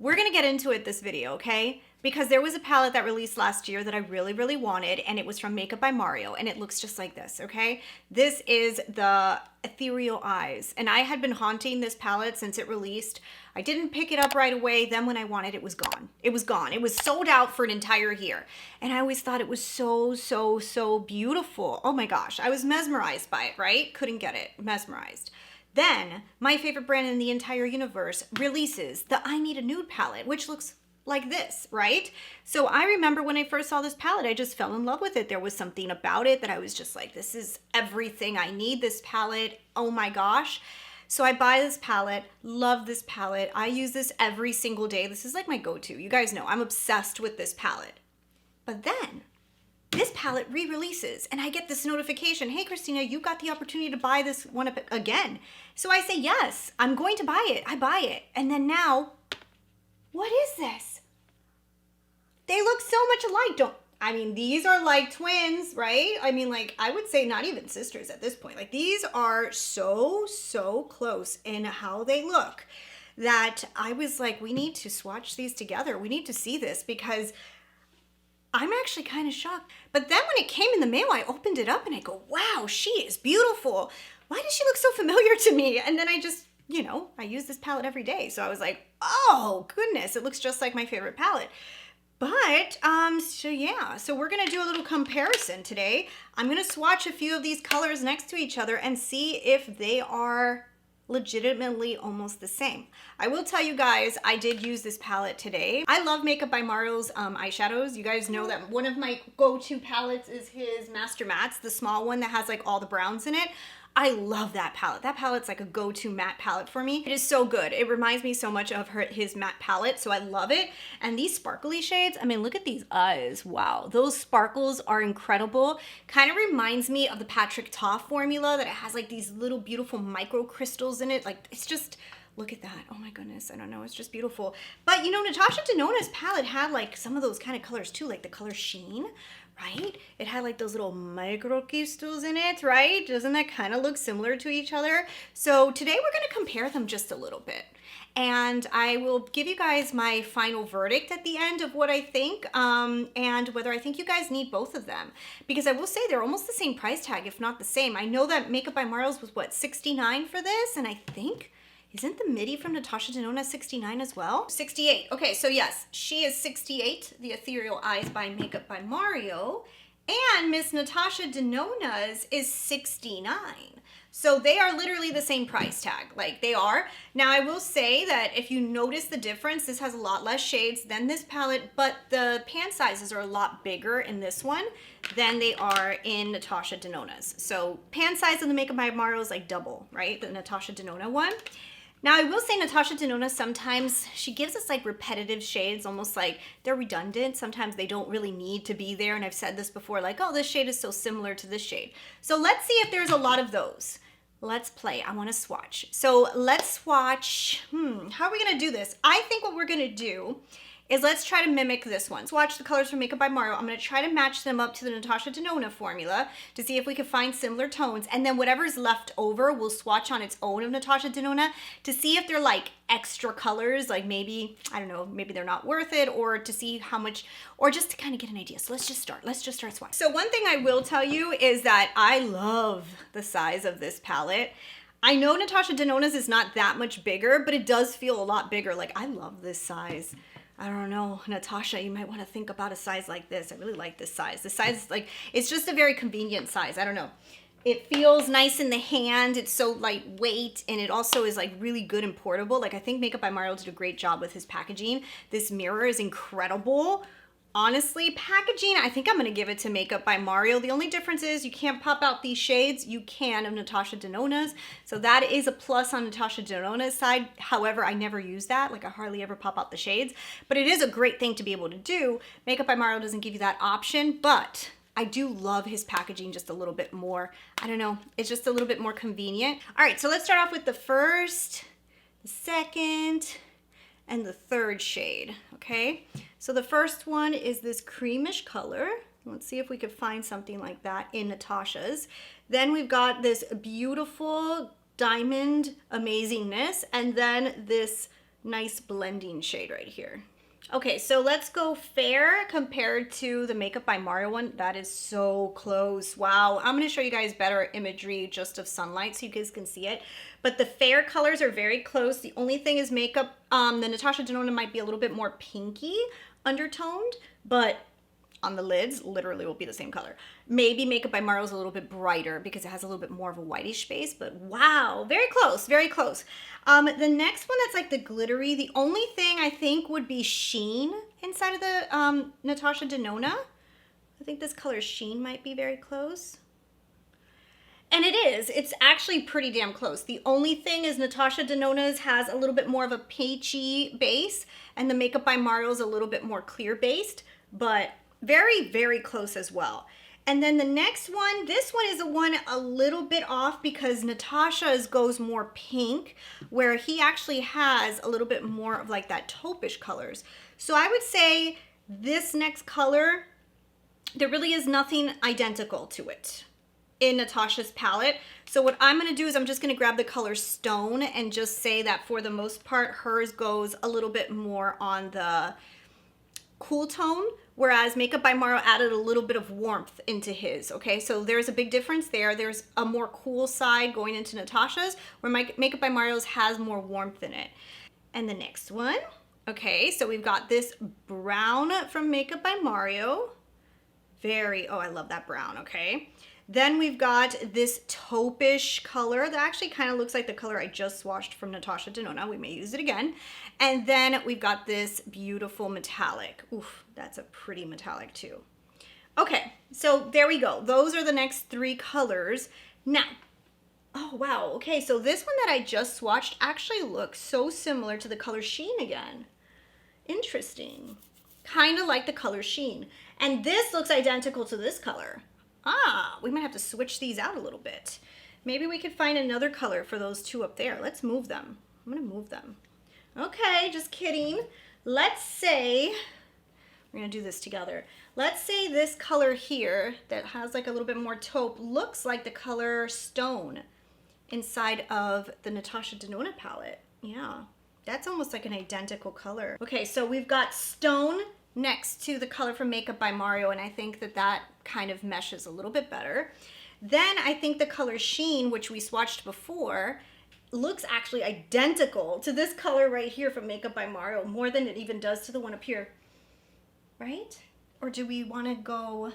We're gonna get into it this video, okay? Because there was a palette that released last year that I really, really wanted, and it was from Makeup by Mario, and it looks just like this, okay? This is the Ethereal Eyes, and I had been haunting this palette since it released. I didn't pick it up right away. Then when I wanted it, it was gone. It was gone. It was sold out for an entire year. And I always thought it was so, so, so beautiful. Oh my gosh, I was mesmerized by it, right? Couldn't get it, mesmerized. Then, my favorite brand in the entire universe releases the I Need a Nude palette, which looks like this, right? So I remember when I first saw this palette, I just fell in love with it. There was something about it that I was just like, this is everything I need, this palette. Oh my gosh. So I buy this palette, love this palette. I use this every single day. This is like my go-to. You guys know I'm obsessed with this palette. But then this palette re-releases and I get this notification, hey Christina, you got the opportunity to buy this one up again. So I say, yes, I'm going to buy it. I buy it. And then now, what is this? They look so much alike. These are like twins, right? I mean, like, I would say not even sisters at this point. Like, these are so, so close in how they look that I was like, we need to swatch these together. We need to see this because I'm actually kind of shocked. But then when it came in the mail, I opened it up and I go, wow, she is beautiful. Why does she look so familiar to me? And then I just, I use this palette every day. So I was like, oh goodness, it looks just like my favorite palette. But, so we're gonna do a little comparison today. I'm gonna swatch a few of these colors next to each other and see if they are legitimately almost the same. I will tell you guys, I did use this palette today. I love Makeup by Mario's eyeshadows. You guys know that one of my go-to palettes is his Master Mattes, the small one that has like all the browns in it. I love that palette. That palette's like a go-to matte palette for me. It is so good. It reminds me so much of his matte palette, so I love it. And these sparkly shades, I mean, look at these eyes. Wow, those sparkles are incredible. Kind of reminds me of the Patrick Ta formula that it has like these little beautiful micro crystals in it. Like, it's just, look at that. Oh my goodness, I don't know, it's just beautiful. But Natasha Denona's palette had like some of those kind of colors too, like the color Sheen, right? It had like those little micro crystals in it, right? Doesn't that kind of look similar to each other? So today we're going to compare them just a little bit. And I will give you guys my final verdict at the end of what I think and whether I think you guys need both of them. Because I will say they're almost the same price tag, if not the same. I know that Makeup by Mario's was what, $69 for this? And I think, isn't the midi from Natasha Denona 69 as well? 68. Okay, so yes, she is 68, the Ethereal Eyes by Makeup by Mario. And Miss Natasha Denona's is 69. So they are literally the same price tag, like they are. Now I will say that if you notice the difference, this has a lot less shades than this palette, but the pan sizes are a lot bigger in this one than they are in Natasha Denona's. So pan size of the Makeup by Mario is like double, right? The Natasha Denona one. Now, I will say Natasha Denona, sometimes she gives us like repetitive shades, almost like they're redundant. Sometimes they don't really need to be there. And I've said this before, like, oh, this shade is so similar to this shade. So let's see if there's a lot of those. Let's play. I want to swatch. So let's swatch. How are we going to do this? I think what we're going to do is let's try to mimic this one. Swatch the colors from Makeup by Mario. I'm going to try to match them up to the Natasha Denona formula to see if we can find similar tones. And then whatever's left over, we'll swatch on its own of Natasha Denona to see if they're like extra colors, like maybe, I don't know, maybe they're not worth it, or to see how much, or just to kind of get an idea. So let's just start swatching. So one thing I will tell you is that I love the size of this palette. I know Natasha Denona's is not that much bigger, but it does feel a lot bigger. Like, I love this size. I don't know, Natasha, you might want to think about a size like this. I really like this size. The size, like, it's just a very convenient size. I don't know. It feels nice in the hand. It's so lightweight, and it also is like really good and portable. Like, I think Makeup by Mario did a great job with his packaging. This mirror is incredible. Honestly, packaging, I think I'm going to give it to Makeup by Mario. The only difference is you can't pop out these shades. You can of Natasha Denona's. So that is a plus on Natasha Denona's side. However, I never use that. Like, I hardly ever pop out the shades. But it is a great thing to be able to do. Makeup by Mario doesn't give you that option, but I do love his packaging just a little bit more. I don't know. It's just a little bit more convenient. All right, so let's start off with the first, the second, and the third shade, okay? So the first one is this creamish color. Let's see if we could find something like that in Natasha's. Then we've got this beautiful diamond amazingness, and then this nice blending shade right here. Okay, so let's go fair compared to the Makeup by Mario one. That is so close. Wow. I'm going to show you guys better imagery just of sunlight so you guys can see it. But the fair colors are very close. The only thing is makeup, the Natasha Denona might be a little bit more pinky undertoned, but on the lids literally will be the same color. Maybe Makeup by Mario is a little bit brighter because it has a little bit more of a whitish base, but wow, very close, very close. The next one that's like the glittery, the only thing I think would be sheen inside of the Natasha Denona. I think this color sheen might be very close. And it is. It's actually pretty damn close. The only thing is Natasha Denona's has a little bit more of a peachy base, and the Makeup by Mario is a little bit more clear based, but very, very close as well. And then the next one, this one is the one a little bit off because Natasha's goes more pink, where he actually has a little bit more of like that taupe-ish colors. So I would say this next color, there really is nothing identical to it in Natasha's palette. So what I'm gonna do is I'm just gonna grab the color Stone and just say that for the most part, hers goes a little bit more on the cool tone, whereas Makeup by Mario added a little bit of warmth into his, okay? So there's a big difference there. There's a more cool side going into Natasha's, where Makeup by Mario's has more warmth in it. And the next one, okay, so we've got this brown from Makeup by Mario. Very, oh, I love that brown, okay? Then we've got this taupe-ish color that actually kind of looks like the color I just swatched from Natasha Denona. We may use it again. And then we've got this beautiful metallic. Oof, that's a pretty metallic too. Okay, so there we go. Those are the next three colors. Now, oh wow, okay, so this one that I just swatched actually looks so similar to the color Sheen again. Interesting. Kind of like the color Sheen. And this looks identical to this color. Ah, we might have to switch these out a little bit. Maybe we could find another color for those two up there. Let's move them. I'm gonna move them. Okay, just kidding. Let's say, we're gonna do this together. Let's say this color here that has like a little bit more taupe looks like the color Stone inside of the Natasha Denona palette. Yeah, that's almost like an identical color. Okay, so we've got Stone next to the color from Makeup by Mario, and I think that that kind of meshes a little bit better. Then I think the color Sheen, which we swatched before, looks actually identical to this color right here from Makeup by Mario, more than it even does to the one up here, right? Or do we want to go,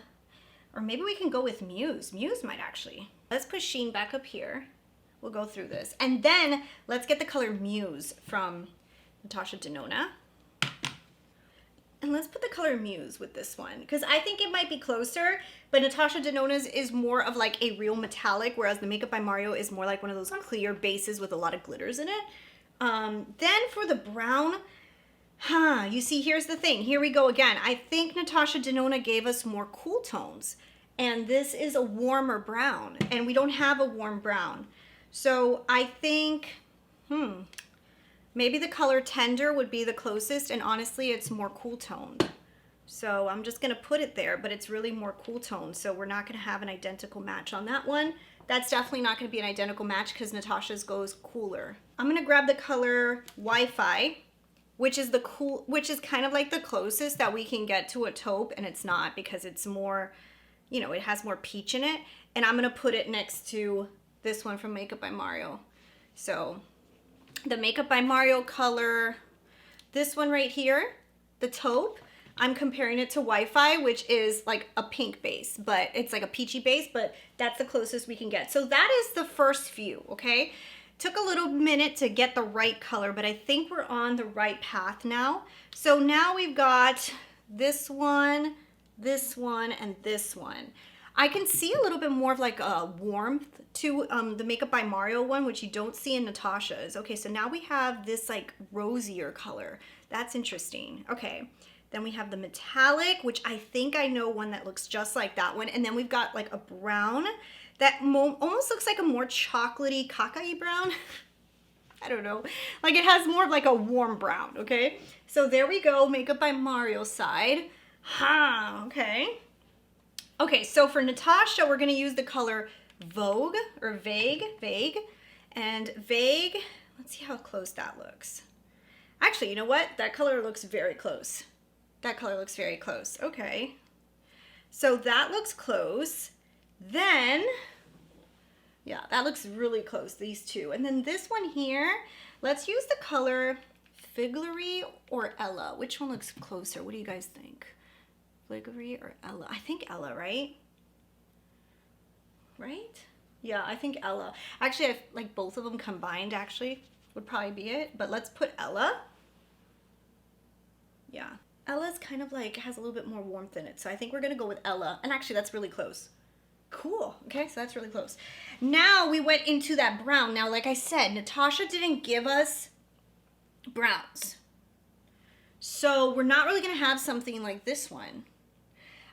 or maybe we can go with Muse. Muse might actually. Let's put Sheen back up here. We'll go through this. And then let's get the color Muse from Natasha Denona. And let's put the color Muse with this one, because I think it might be closer, but Natasha Denona's is more of like a real metallic, whereas the Makeup by Mario is more like one of those clear bases with a lot of glitters in it. Then for the brown, you see, here's the thing. Here we go again. I think Natasha Denona gave us more cool tones, and this is a warmer brown, and we don't have a warm brown. So I think, maybe the color Tender would be the closest, and honestly, it's more cool toned. So I'm just gonna put it there, but it's really more cool toned, so we're not gonna have an identical match on that one. That's definitely not gonna be an identical match because Natasha's goes cooler. I'm gonna grab the color Wi-Fi, which is kind of like the closest that we can get to a taupe, and it's not because it's more, you know, it has more peach in it. And I'm gonna put it next to this one from Makeup by Mario. So the Makeup by Mario color, this one right here, the taupe, I'm comparing it to Wi-Fi, which is like a pink base, but it's like a peachy base, but that's the closest we can get. So that is the first few, okay? Took a little minute to get the right color, but I think we're on the right path now. So now we've got this one, and this one. I can see a little bit more of like a warmth to the Makeup by Mario one, which you don't see in Natasha's. Okay, so now we have this like rosier color. That's interesting. Okay, then we have the metallic, which I think I know one that looks just like that one. And then we've got like a brown that almost looks like a more chocolatey, cacao brown. I don't know. Like it has more of like a warm brown, okay? So there we go, Makeup by Mario side. Okay. Okay, so for Natasha, we're gonna use the color Vogue, or Vague, and Vague, let's see how close that looks. Actually, you know what? That color looks very close. That color looks very close. Okay. So that looks close. Then, yeah, that looks really close, these two. And then this one here, let's use the color Figlery or Ella. Which one looks closer? What do you guys think? Figlery or Ella? I think Ella, right? Right? Yeah, I think Ella. Actually, I like both of them combined actually would probably be it. But let's put Ella. Yeah. Ella's kind of like has a little bit more warmth in it. So I think we're going to go with Ella. And actually, that's really close. Cool. Okay, so that's really close. Now we went into that brown. Now, like I said, Natasha didn't give us browns. So we're not really going to have something like this one.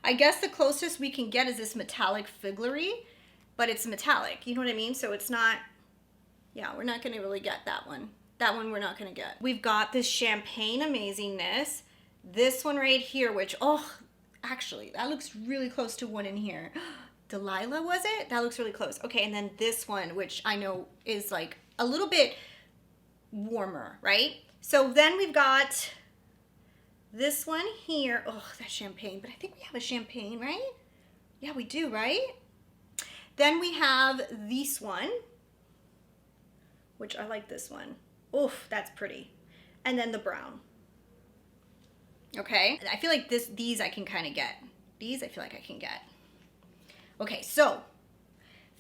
I guess the closest we can get is this metallic Figlery, but it's metallic. You know what I mean? So it's not, yeah, we're not going to really get that one. That one we're not going to get. We've got this Champagne Amazingness. This one right here, which, oh, actually, that looks really close to one in here. Delilah, was it? That looks really close. Okay, and then this one, which I know is like a little bit warmer, right? So then we've got this one here. Oh, that's Champagne, but I think we have a Champagne, right? Yeah, we do, right? Then we have this one, which I like this one. Oof, that's pretty. And then the brown. Okay, I feel like these I can kind of get. These I feel like I can get. Okay, so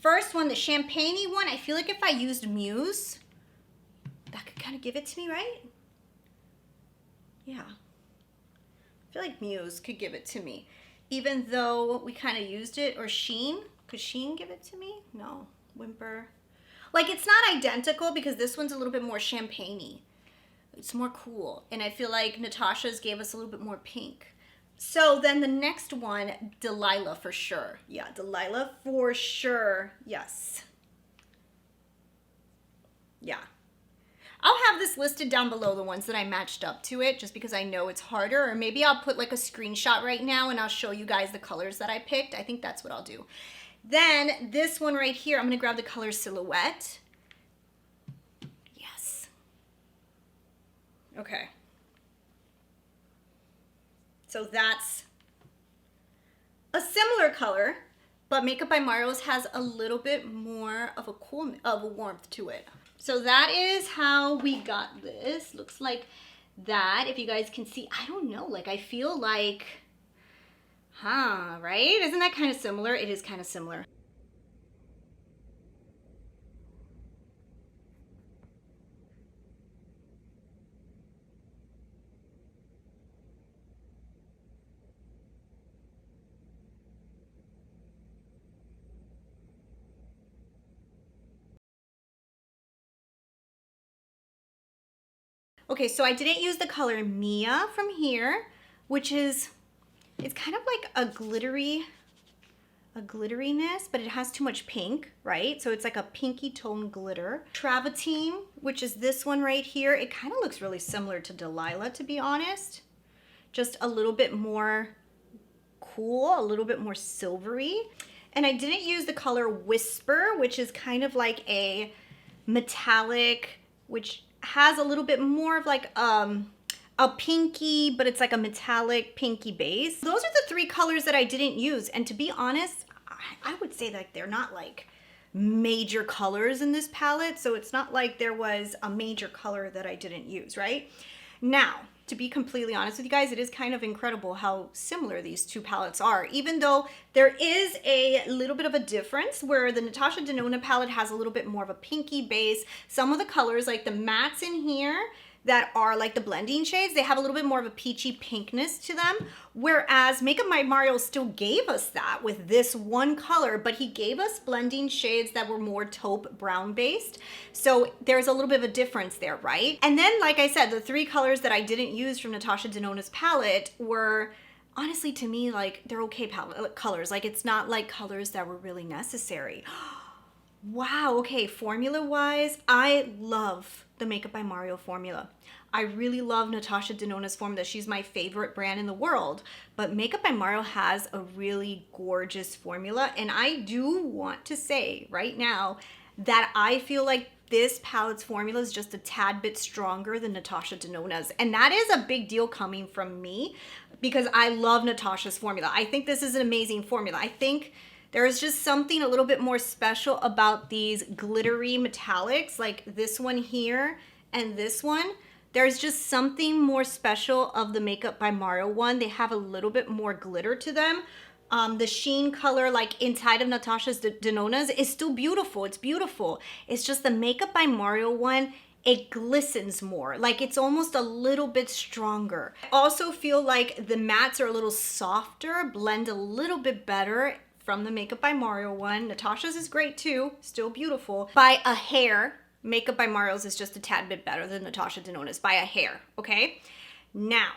first one, the champagne-y one, I feel like if I used Muse, that could kind of give it to me, right? Yeah. I feel like Muse could give it to me. Even though we kind of used it, or Sheen. Could Sheen give it to me? No. Whimper. Like, it's not identical because this one's a little bit more champagne-y. It's more cool. And I feel like Natasha's gave us a little bit more pink. So then the next one, Delilah for sure. Yeah, Delilah for sure. Yes. Yeah. I'll have this listed down below, the ones that I matched up to it, just because I know it's harder. Or maybe I'll put like a screenshot right now and I'll show you guys the colors that I picked. I think that's what I'll do. Then this one right here, I'm going to grab the color Silhouette. Yes. Okay. So that's a similar color, but Makeup by Mario's has a little bit more of a warmth to it. So that is how we got this. Looks like that. If you guys can see, I don't know, like I feel like, right? Isn't that kind of similar? It is kind of similar. Okay, so I didn't use the color Mia from here, which is, it's kind of like a glitteryness, but it has too much pink, right? So it's like a pinky tone glitter. Travertine, which is this one right here. It kind of looks really similar to Delilah, to be honest. Just a little bit more cool, a little bit more silvery. And I didn't use the color Whisper, which is kind of like a metallic, which has a little bit more of like a pinky, but it's like a metallic pinky base. Those are the three colors that I didn't use. And to be honest, I would say that they're not like major colors in this palette. So it's not like there was a major color that I didn't use, right? Now, to be completely honest with you guys, it is kind of incredible how similar these two palettes are, even though there is a little bit of a difference where the Natasha Denona palette has a little bit more of a pinky base. Some of the colors, like the mattes in here that are like the blending shades, they have a little bit more of a peachy pinkness to them, whereas Makeup by Mario still gave us that with this one color, but he gave us blending shades that were more taupe brown based. So there's a little bit of a difference there, right? And then, like I said, the three colors that I didn't use from Natasha Denona's palette were, honestly, to me, like, they're okay palette colors. Like, it's not like colors that were really necessary. Wow, okay, formula-wise, I love the Makeup by Mario formula. I really love Natasha Denona's formula. She's my favorite brand in the world, but Makeup by Mario has a really gorgeous formula, and I do want to say right now that I feel like this palette's formula is just a tad bit stronger than Natasha Denona's. And that is a big deal coming from me because I love Natasha's formula. I think this is an amazing formula. I think there is just something a little bit more special about these glittery metallics, like this one here and this one. There's just something more special of the Makeup by Mario one. They have a little bit more glitter to them. The sheen color, like inside of Natasha's Denona's, is still beautiful. It's beautiful. It's just the Makeup by Mario one, it glistens more. Like it's almost a little bit stronger. I also feel like the mattes are a little softer, blend a little bit better from the Makeup by Mario one. Natasha's is great too, still beautiful. By a hair, Makeup by Mario's is just a tad bit better than Natasha Denona's by a hair, okay? Now,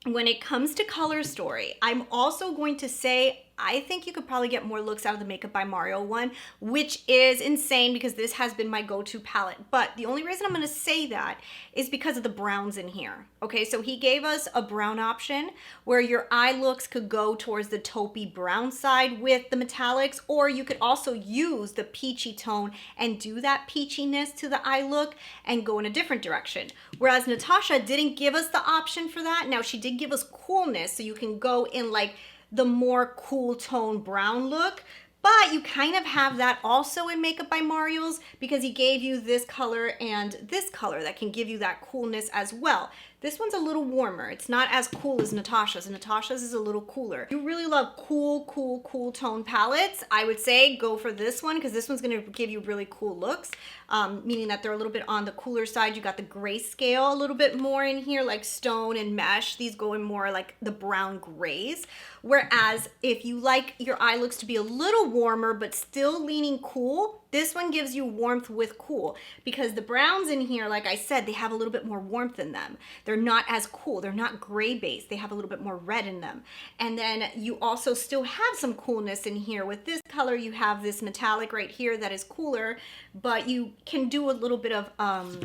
when it comes to color story, I'm also going to say I think you could probably get more looks out of the Makeup by Mario one, which is insane because this has been my go-to palette. But the only reason I'm going to say that is because of the browns in here. Okay, so he gave us a brown option where your eye looks could go towards the taupey brown side with the metallics, or you could also use the peachy tone and do that peachiness to the eye look and go in a different direction. Whereas Natasha didn't give us the option for that. Now she did give us coolness, so you can go in like the more cool tone brown look, but you kind of have that also in Makeup by Mario's because he gave you this color and this color that can give you that coolness as well. This one's a little warmer. It's not as cool as Natasha's. Natasha's is a little cooler. If you really love cool tone palettes, I would say go for this one because this one's gonna give you really cool looks, meaning that they're a little bit on the cooler side. You got the grayscale a little bit more in here, like stone and mesh. These go in more like the brown grays. Whereas if you like your eye looks to be a little warmer but still leaning cool, this one gives you warmth with cool because the browns in here, like I said, they have a little bit more warmth in them. They're not as cool. They're not gray based. They have a little bit more red in them. And then you also still have some coolness in here. With this color, you have this metallic right here that is cooler, but you can do a little bit of,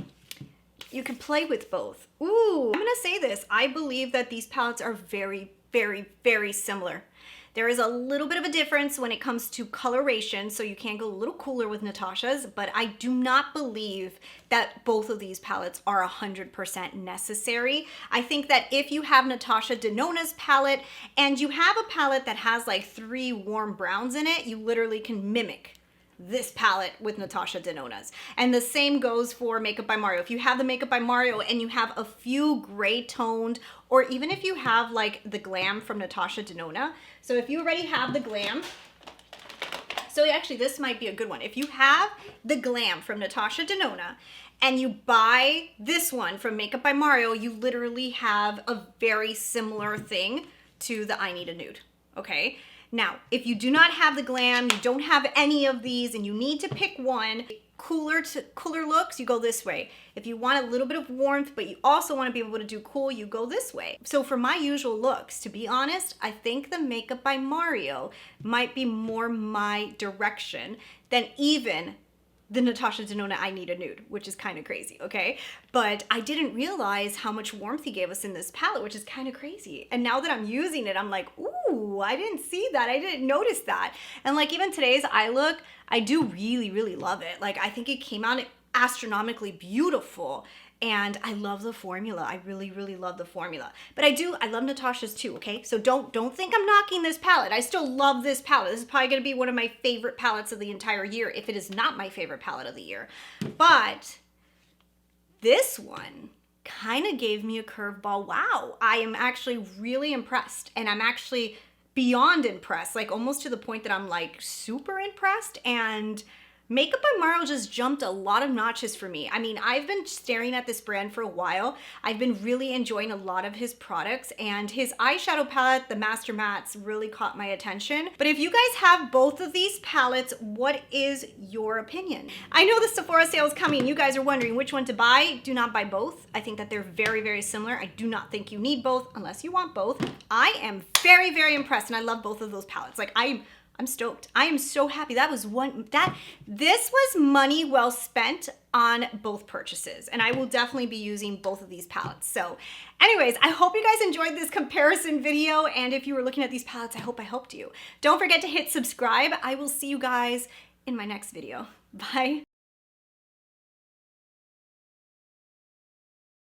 you can play with both. Ooh, I'm gonna say this. I believe that these palettes are very, very similar. There is a little bit of a difference when it comes to coloration, so you can go a little cooler with Natasha's, but I do not believe that both of these palettes are 100% necessary. I think that if you have Natasha Denona's palette and you have a palette that has like 3 warm browns in it, you literally can mimic this palette with Natasha Denona's. And the same goes for Makeup by Mario. If you have the Makeup by Mario and you have a few gray toned, or even if you have like the Glam from Natasha Denona. So if you already have the Glam, so actually this might be a good one. If you have the Glam from Natasha Denona and you buy this one from Makeup by Mario, you literally have a very similar thing to the I Need a Nude, okay? Now, if you do not have the Glam, you don't have any of these, and you need to pick one, cooler looks, you go this way. If you want a little bit of warmth, but you also want to be able to do cool, you go this way. So for my usual looks, to be honest, I think the Makeup by Mario might be more my direction than even the Natasha Denona I Need a Nude, which is kind of crazy, okay? But I didn't realize how much warmth he gave us in this palette, which is kind of crazy. And now that I'm using it, I'm like, ooh, I didn't see that. I didn't notice that. And like even today's eye look, I do really love it. Like I think it came out astronomically beautiful. And I love the formula. I really love the formula. But I love Natasha's too, okay? So don't think I'm knocking this palette. I still love this palette. This is probably gonna be one of my favorite palettes of the entire year, if it is not my favorite palette of the year. But this one kind of gave me a curveball. Wow, I am actually really impressed. And I'm actually beyond impressed, like almost to the point that I'm like super impressed. And Makeup by Mario just jumped a lot of notches for me. I mean, I've been staring at this brand for a while. I've been really enjoying a lot of his products, and his eyeshadow palette, the Master Mattes, really caught my attention. But if you guys have both of these palettes, what is your opinion? I know the Sephora sale is coming. You guys are wondering which one to buy. Do not buy both. I think that they're very similar. I do not think you need both unless you want both. I am very impressed, and I love both of those palettes. Like I'm stoked. I am so happy. This was money well spent on both purchases, and I will definitely be using both of these palettes. So anyways, I hope you guys enjoyed this comparison video, and if you were looking at these palettes, I hope I helped you. Don't forget to hit subscribe. I will see you guys in my next video. Bye.